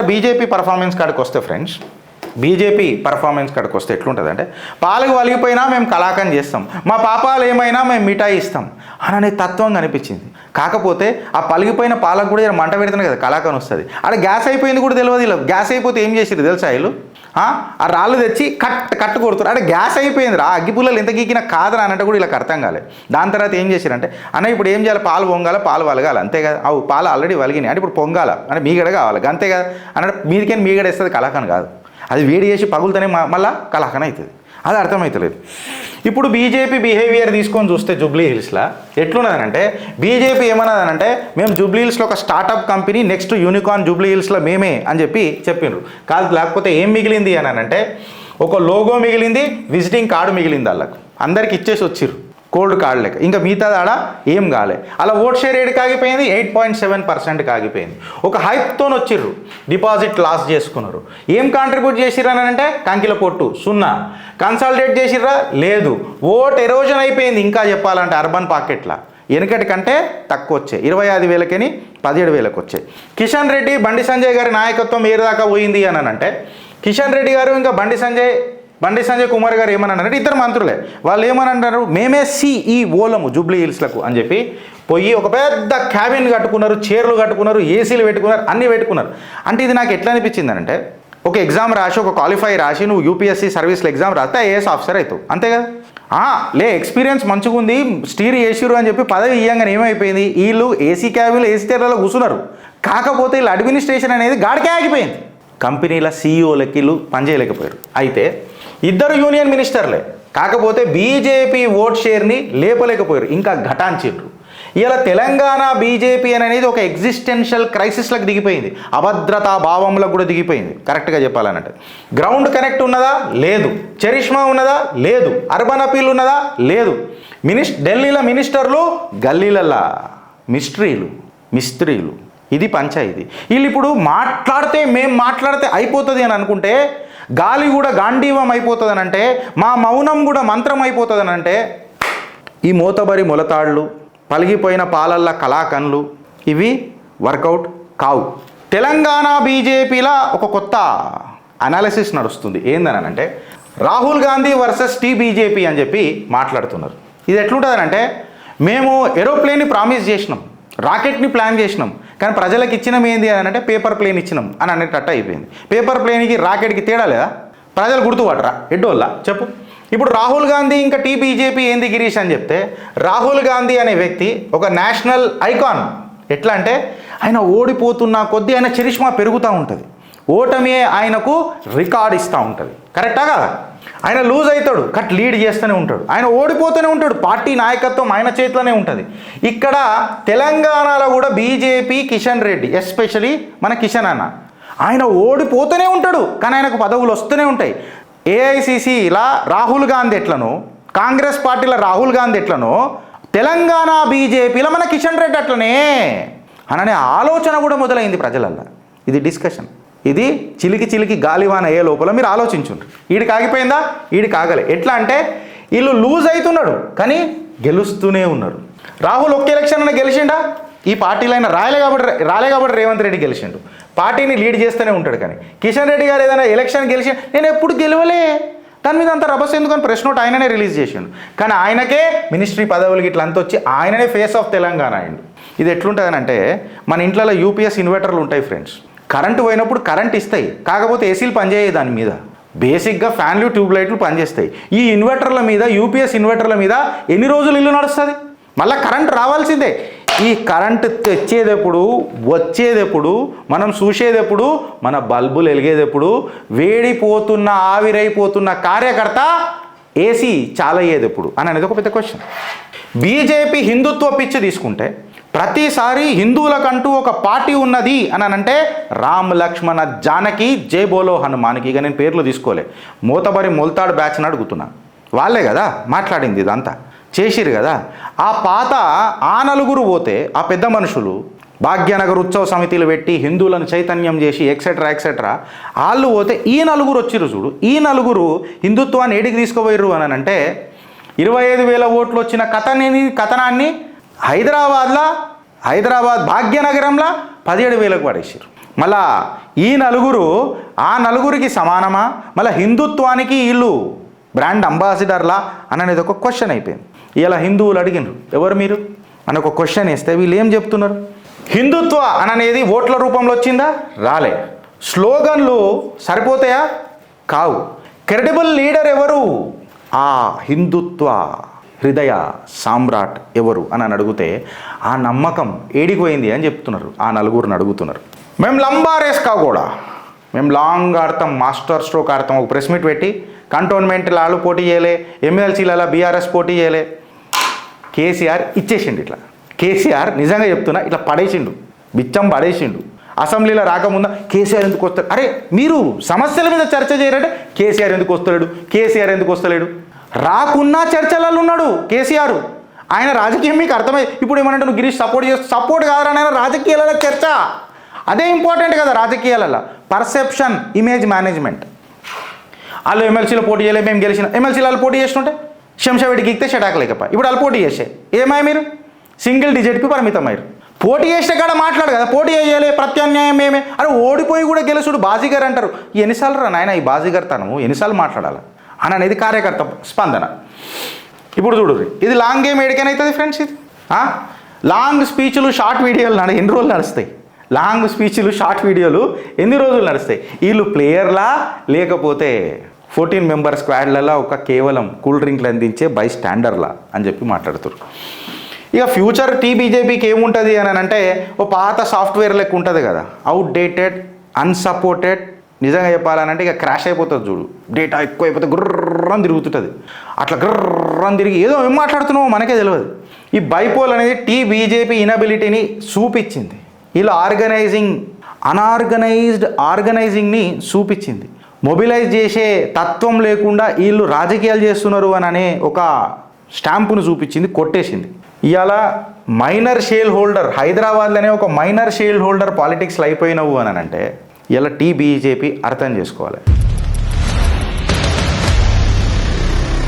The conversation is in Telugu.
బీజేపీ పర్ఫార్మెన్స్ కాడికి వస్తే ఫ్రెండ్స్, బీజేపీ పర్ఫార్మెన్స్ కాడికి వస్తే ఎట్లుంటుంది అంటే, పాలకు వలిగిపోయినా మేము కలాకం చేస్తాం, మా పాపాలు ఏమైనా మేము మిఠాయి ఇస్తాం అనే తత్వం కనిపించింది. కాకపోతే ఆ పలిగిపోయిన పాలకు కూడా మంట పెడుతున్నాయి కదా, కలాకం వస్తుంది. అక్కడ గ్యాస్ అయిపోయింది కూడా తెలియదు. ఇలా గ్యాస్ అయిపోతే ఏం చేసిరు తెలుసా? వీళ్ళు ఆ రాళ్ళు తెచ్చి కట్టు కొడుతారు. అంటే గ్యాస్ అయిపోయింది రా, అగ్గిపుల్లలు ఎంత గీకినా కాదని అన్నట్టు కూడా ఇలా అర్థం కాలేదు. దాని తర్వాత ఏం చేశారంటే, అన్న ఇప్పుడు ఏం చేయాలి, పాలు పొంగాలి, పాలు వలగాలి, అంతే కదా. అవు పాలు ఆల్రెడీ వలిగినాయి అంటే ఇప్పుడు పొంగాల అంటే మీగడ కావాలి, అంతే కదా అన్నట్టు. మీదికని మీగడ వేస్తుంది, కలాకం కాదు. అది వేడి చేసి పగులుతూనే మళ్ళీ కలాకం అవుతుంది. అది అర్థమవుతలేదు. ఇప్పుడు బీజేపీ బిహేవియర్ తీసుకొని చూస్తే జూబ్లీ హిల్స్లో ఎట్లున్నదనంటే, బీజేపీ ఏమన్నదనంటే, మేము జూబ్లీ హిల్స్లో ఒక startup company, next unicorn Jubilee హిల్స్లో మేమే అని చెప్పిండ్రు. కాదు, లేకపోతే ఏం మిగిలింది అని అంటే, ఒక లోగో మిగిలింది, విజిటింగ్ కార్డు మిగిలింది. వాళ్ళకు అందరికి ఇచ్చేసి వచ్చిర్రు కోల్డ్ కార్డు లెక్క. ఇంకా మిగతా ఆడ ఏం కాలే. అలా ఓట్ షేర్ ఏడికి ఆగిపోయింది, 8.7% ఆగిపోయింది. ఒక హైప్తో వచ్చిర్రు, డిపాజిట్ లాస్ చేసుకున్నారు. ఏం కాంట్రిబ్యూట్ చేసిర్రు అని అంటే, కంకిల పొట్టు 0. కన్సాలిడేట్ చేసిర్రా? లేదు. ఓట్ ఎరోజన్ అయిపోయింది. ఇంకా చెప్పాలంటే అర్బన్ పాకెట్ల వెనకటి కంటే తక్కువ వచ్చాయి. 25,000కి 17,000కి వచ్చాయి. కిషన్ రెడ్డి, బండి సంజయ్ గారి నాయకత్వం ఏరు దాకా పోయింది అని అంటే, కిషన్ రెడ్డి గారు ఇంకా బండి సంజయ్ కుమార్ గారు ఏమన్నారంటే, ఇద్దరు మంత్రులే, వాళ్ళు ఏమనంటారు, మేమే CEO జూబ్లీ హిల్స్లకు అని చెప్పి పోయి ఒక పెద్ద క్యాబిన్ కట్టుకున్నారు, చైర్లు కట్టుకున్నారు, ఏసీలు పెట్టుకున్నారు, అన్నీ పెట్టుకున్నారు. అంటే ఇది నాకు ఎట్లా అనిపించింది అంటే, ఒక ఎగ్జామ్ రాసి, ఒక క్వాలిఫై రాసి, నువ్వు యూపీఎస్సీ సర్వీస్లో ఎగ్జామ్ రాస్తే ఐఏఎస్ ఆఫీసర్ అవుతావు, అంతే కదా. ఎక్స్పీరియన్స్ మంచిగా ఉంది, స్టీర్ చేసిరు అని చెప్పి పదవి ఇయ్యంగానే ఏమైపోయింది, వీళ్ళు ఏసీ క్యాబిన్లో ఏసీ చైర్లలో కూర్చున్నారు. కాకపోతే వీళ్ళు అడ్మినిస్ట్రేషన్ అనేది గాడికే ఆగిపోయింది. కంపెనీల సీఈఓలకి వీళ్ళు పనిచేయలేకపోయారు. అయితే ఇద్దరు యూనియన్ మినిస్టర్లే, కాకపోతే బీజేపీ ఓట్ షేర్ని లేపలేకపోయారు, ఇంకా ఘటాంచిర్రు. ఇలా తెలంగాణ బీజేపీ అనేది ఒక ఎగ్జిస్టెన్షియల్ క్రైసిస్లకు దిగిపోయింది, అభద్రతా భావంలో కూడా దిగిపోయింది. కరెక్ట్గా చెప్పాలనంటే, గ్రౌండ్ కనెక్ట్ ఉన్నదా? లేదు. చరిష్మా ఉన్నదా? లేదు. అర్బన్ అపీల్ ఉన్నదా? లేదు. ఢిల్లీలో మినిస్టర్లు, గల్లీలల్లా మిస్త్రీలు. ఇది పంచాయతీ. వీళ్ళు ఇప్పుడు మేం మాట్లాడితే అయిపోతుంది అని అనుకుంటే, గాలి కూడా గాంధీవం అయిపోతుంది అంటే, మా మౌనం కూడా మంత్రం అయిపోతుంది అంటే, ఈ మోతబరి మొలతాళ్ళు, పలిగిపోయిన పాలల్ల కళాకన్లు ఇవి వర్కౌట్ కావు. తెలంగాణ బీజేపీలో ఒక కొత్త అనాలిసిస్ నడుస్తుంది. ఏందనంటే, రాహుల్ గాంధీ వర్సెస్ బీజేపీ అని చెప్పి మాట్లాడుతున్నారు. ఇది ఎట్లుంటుందనంటే, మేము ఏరోప్లేన్ని ప్రామిస్ చేసినాం, రాకెట్ని ప్లాన్ చేసినాం, కానీ ప్రజలకు ఇచ్చినాం ఏంది అని అంటే పేపర్ ప్లేన్ ఇచ్చినాం అని అనేటట్టు అయిపోయింది. పేపర్ ప్లేన్కి రాకెట్కి తేడా లేదా? ప్రజలు గుర్తుపట్టరా? ఎడ్డోళ్ళ చెప్పు. ఇప్పుడు రాహుల్ గాంధీ ఇంకా బీజేపీ ఏంది గిరీష్ అని చెప్తే, రాహుల్ గాంధీ అనే వ్యక్తి ఒక నేషనల్ ఐకాన్. ఎట్లా అంటే, ఆయన ఓడిపోతున్న కొద్దీ ఆయన చరిష్మా పెరుగుతూ ఉంటుంది, ఓటమి ఆయనకు రికార్డ్ ఇస్తూ ఉంటుంది. కరెక్టా కాదా? ఆయన లూజ్ అవుతాడు, లీడ్ చేస్తూనే ఉంటాడు, ఆయన ఓడిపోతూనే ఉంటాడు, పార్టీ నాయకత్వం ఆయన చేతిలోనే ఉంటుంది. ఇక్కడ తెలంగాణలో కూడా బీజేపీ కిషన్ రెడ్డి, ఎస్పెషలీ మన కిషన్ అన్న, ఆయన ఓడిపోతూనే ఉంటాడు, కానీ ఆయనకు పదవులు వస్తూనే ఉంటాయి. ఏఐసిసిలా రాహుల్ గాంధీ ఎట్లనో, కాంగ్రెస్ పార్టీలో రాహుల్ గాంధీ ఎట్లనో, తెలంగాణ బీజేపీలో మన కిషన్ రెడ్డి అట్లనే అననే ఆలోచన కూడా మొదలైంది ప్రజలల్లో. ఇది డిస్కషన్, ఇది చిలికి గాలివాన అయ్యే లోపల మీరు ఆలోచించుండ్రు. ఈడికి ఆగిపోయిందా? ఈడికి ఆగలే. ఎట్లా అంటే, వీళ్ళు లూజ్ అవుతున్నాడు కానీ గెలుస్తూనే ఉన్నారు. రాహుల్ ఒక్క ఎలక్షన్ అయినా గెలిచిండా? ఈ పార్టీలో అయినా రాలే కాబట్టి రేవంత్ రెడ్డి గెలిచిండు, పార్టీని లీడ్ చేస్తూనే ఉంటాడు. కానీ కిషన్ రెడ్డి గారు ఏదైనా ఎలక్షన్ గెలిచి, నేను ఎప్పుడు గెలవలే, దాని మీద అంత రభస ఎందుకని ప్రెస్ నోట్ ఆయననే రిలీజ్ చేసిండు. కానీ ఆయనకే మినిస్ట్రీ పదవులకి ఇట్లా అంత వచ్చి ఆయననే ఫేస్ ఆఫ్ తెలంగాణ అయిండు. ఇది ఎట్లుంటుందనంటే, మన ఇంట్లో యూపీఎస్ ఇన్వర్టర్లు ఉంటాయి ఫ్రెండ్స్, కరెంటు పోయినప్పుడు కరెంట్ ఇస్తాయి, కాకపోతే ఏసీలు పనిచేయవు దాని మీద. బేసిక్గా ఫ్యాన్లు, ట్యూబ్లైట్లు పనిచేస్తాయి. ఈ ఇన్వర్టర్ల మీద, యూపీఎస్ ఇన్వర్టర్ల మీద ఎన్ని రోజులు ఇల్లు నడుస్తుంది? మళ్ళీ కరెంట్ రావాల్సిందే. ఈ కరెంటు తెచ్చేదెప్పుడు, వచ్చేదెప్పుడు, మనం చూసేదెప్పుడు, మన బల్బులు వెలిగేదెప్పుడు, వేడిపోతున్న ఆవిరైపోతున్న కార్యకర్త ఏసీ చాలయ్యేదెప్పుడు అని అనేది ఒక పెద్ద క్వశ్చన్. బీజేపీ హిందుత్వ పిచ్చి తీసుకుంటే, ప్రతిసారి హిందువులకంటూ ఒక పార్టీ ఉన్నది అని అంటే రామ్ లక్ష్మణ జానకి జై బోలో హనుమాన్కి. ఇక నేను పేర్లు తీసుకోలే, మోతబరి మొల్తాడు బ్యాచ్ని అడుగుతున్నా, వాళ్ళే కదా మాట్లాడింది, ఇదంతా చేసిరు కదా. ఆ నలుగురు పోతే, ఆ పెద్ద మనుషులు భాగ్యనగర్ ఉత్సవ సమితిలు పెట్టి హిందువులను చైతన్యం చేసి ఎక్సెట్రా వాళ్ళు పోతే ఈ నలుగురు వచ్చిర్రు చూడు. ఈ నలుగురు హిందుత్వాన్ని ఏడికి తీసుకుపోయారు అని అంటే, 25,000 ఓట్లు వచ్చిన కథనాన్ని హైదరాబాద్ భాగ్యనగరంలో 17,000కు పడేసారు. మళ్ళా ఈ నలుగురు ఆ నలుగురికి సమానమా, మళ్ళీ హిందుత్వానికి వీళ్ళు బ్రాండ్ అంబాసిడర్లా అని అనేది ఒక క్వశ్చన్ అయిపోయింది. ఇలా హిందువులు అడిగినారు ఎవరు మీరు అని ఒక క్వశ్చన్ వేస్తే వీళ్ళు ఏం చెప్తున్నారు? హిందుత్వ అని అనేది ఓట్ల రూపంలో వచ్చిందా? రాలే. స్లోగన్లు సరిపోతాయా? కావు. క్రెడిబుల్ లీడర్ ఎవరు? ఆ హిందుత్వ హృదయ సామ్రాట్ ఎవరు అని అడిగితే ఆ నమ్మకం ఏడిపోయింది అని చెప్తున్నారు. ఆ నలుగురిని అడుగుతున్నారు. మేము లంబారేస్కా కూడా మేము లాంగ్ ఆడతాం, మాస్టర్ స్ట్రోక్ ఆడతాం. ఒక ప్రెస్ మీట్ పెట్టి కంటోన్మెంట్ లాలు పోటీ చేయలే, ఎమ్మెల్సీలలో బీఆర్ఎస్ పోటీ చేయలే, కేసీఆర్ ఇచ్చేసిండు. ఇట్లా కేసీఆర్ నిజంగా చెప్తున్నా ఇట్లా పడేసిండు, బిచ్చం పడేసిండు. అసెంబ్లీలో రాకముందా కేసీఆర్ ఎందుకు వస్తాడు? అరే మీరు సమస్యల మీద చర్చ చేయరంటే కేసీఆర్ ఎందుకు వస్తలేడు, కేసీఆర్ ఎందుకు వస్తలేడు? రాకున్నా చర్చలలో ఉన్నాడు కేసీఆర్. ఆయన రాజకీయం మీకు అర్థమై ఇప్పుడు ఏమంటే నువ్వు గిరీష్ సపోర్ట్ కాదురా ఆయన రాజకీయాలలో చర్చ. అదే ఇంపార్టెంట్ కదా రాజకీయాలలో. Perception, image management. వాళ్ళు ఎమ్మెల్సీలో పోటీ చేయలే, మేము గెలిచిన ఎమ్మెల్సీలలో పోటీ చేస్తుంటే శంషావెడికి ఎక్కితే షటాకలేకపోయి. ఇప్పుడు వాళ్ళు పోటీ చేసే ఏమాయి మీరు సింగిల్ డిజిట్కి పరిమితమయ్యారు. పోటీ చేసే కాడ మాట్లాడు కదా, పోటీ చేయలే ప్రత్యామ్నాయం ఏమే. అరే ఓడిపోయి కూడా గెలుచుడు బాజీగారు అంటారు. ఎన్నిసార్లు రా నాయన ఈ బాజీగారు తను ఎన్నిసార్లు మాట్లాడాలి అని అనేది కార్యకర్త స్పందన. ఇప్పుడు చూడు ఇది లాంగ్ గేమ్ ఏడికైనా ఫ్రెండ్స్. ఇది లాంగ్ స్పీచ్లు షార్ట్ వీడియోలు ఎన్ని రోజులు నడుస్తాయి? లాంగ్ స్పీచ్లు షార్ట్ వీడియోలు ఎన్ని రోజులు నడుస్తాయి? వీళ్ళు ప్లేయర్లా లేకపోతే 14 మెంబర్ స్క్వాడ్లలో ఒక కేవలం కూల్ డ్రింక్లు అందించే బై స్టాండర్లా అని చెప్పి మాట్లాడుతారు. ఇక ఫ్యూచర్ బీజేపీకి ఏముంటుంది అని అంటే ఓ పాత సాఫ్ట్వేర్ లెక్క ఉంటుంది కదా, అవుట్డేటెడ్, అన్సపోర్టెడ్. నిజంగా చెప్పాలనంటే ఇక క్రాష్ అయిపోతుంది చూడు, డేటా ఎక్కువ అయిపోతే గుర్రం తిరుగుతుంటుంది. అట్లా గుర్రం తిరిగి ఏదో ఏం మాట్లాడుతున్నావో మనకే తెలియదు. ఈ బైపోల్ అనేది బీజేపీ ఇనబిలిటీని చూపించింది. ఇలా ఆర్గనైజింగ్ని చూపించింది. మొబిలైజ్ చేసే తత్వం లేకుండా వీళ్ళు రాజకీయాలు చేస్తున్నారు అని అనే ఒక స్టాంపును చూపించింది, కొట్టేసింది. ఇవాళ మైనర్ షేర్ హోల్డర్ హైదరాబాద్లోనే ఒక మైనర్ షేర్ హోల్డర్ పాలిటిక్స్లో అయిపోయినవు అని అంటే ఇలా బీజేపీ అర్థం చేసుకోవాలి.